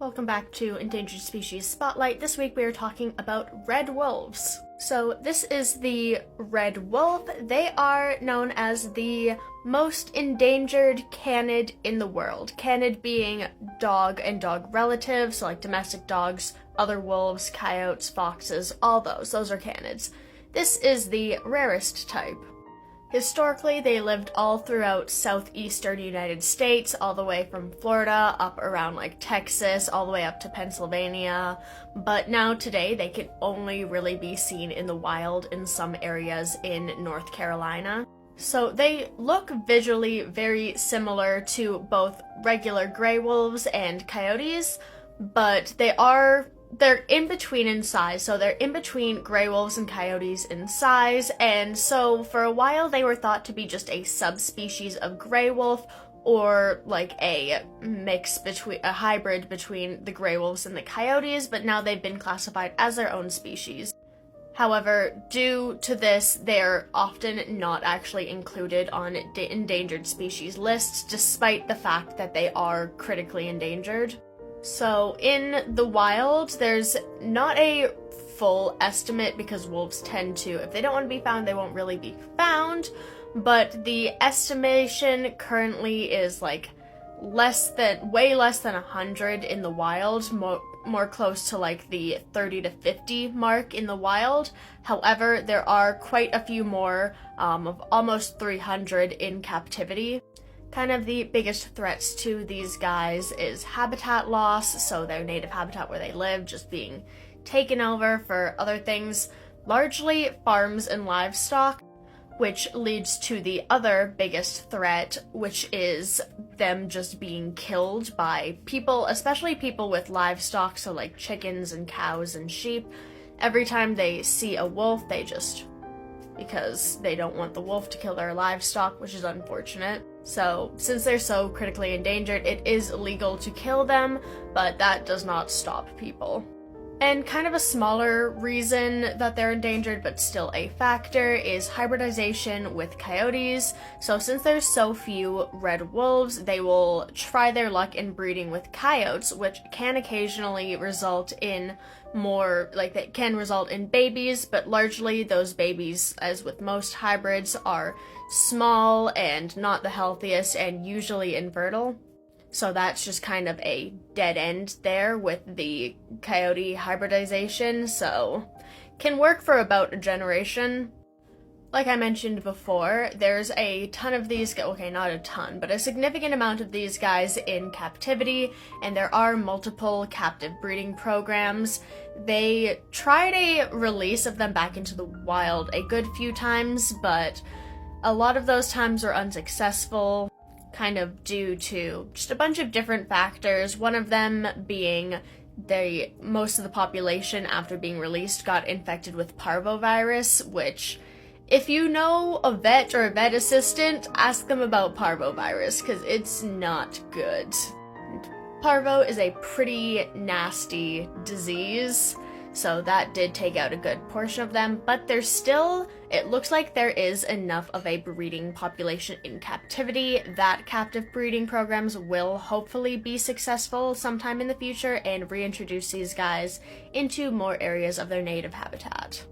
Welcome back to Endangered Species Spotlight. This week we are talking about red wolves. So this is the red wolf. They are known as the most endangered canid in the world. Canid being dog and dog relatives, so like domestic dogs, other wolves, coyotes, foxes, all those. Those are canids. This is the rarest type. Historically, they lived all throughout southeastern United States, all the way from Florida up around like Texas, all the way up to Pennsylvania. But now today, they can only really be seen in the wild in some areas in North Carolina. So they look visually very similar to both regular gray wolves and coyotes, but they're in between in size, so they're in between gray wolves and coyotes in size, and so for a while they were thought to be just a subspecies of gray wolf, or like a hybrid between the gray wolves and the coyotes, but now they've been classified as their own species. However, due to this, they're often not actually included on endangered species lists, despite the fact that they are critically endangered. So in the wild, there's not a full estimate because wolves tend to, if they don't want to be found, they won't really be found, but the estimation currently is like way less than 100 in the wild, more close to like the 30 to 50 mark in the wild. However, there are quite a few more, of almost 300 in captivity. Kind of the biggest threats to these guys is habitat loss, so their native habitat where they live just being taken over for other things, largely farms and livestock, which leads to the other biggest threat, which is them just being killed by people, especially people with livestock, so like chickens and cows and sheep. Every time they see a wolf, because they don't want the wolf to kill their livestock, which is unfortunate. So, since they're so critically endangered, it is illegal to kill them, but that does not stop people. And kind of a smaller reason that they're endangered, but still a factor, is hybridization with coyotes. So since there's so few red wolves, they will try their luck in breeding with coyotes, which can occasionally result in babies, but largely those babies, as with most hybrids, are small and not the healthiest and usually infertile. So that's just kind of a dead end there with the coyote hybridization, so can work for about a generation. Like I mentioned before, there's a ton of these, okay, not a ton, but a significant amount of these guys in captivity, and there are multiple captive breeding programs. They tried a release of them back into the wild a good few times, but a lot of those times were unsuccessful, kind of due to just a bunch of different factors, one of them being most of the population after being released got infected with parvovirus, which, if you know a vet or a vet assistant, ask them about parvovirus, because it's not good. Parvo is a pretty nasty disease, so that did take out a good portion of them, but it looks like there is enough of a breeding population in captivity that captive breeding programs will hopefully be successful sometime in the future and reintroduce these guys into more areas of their native habitat.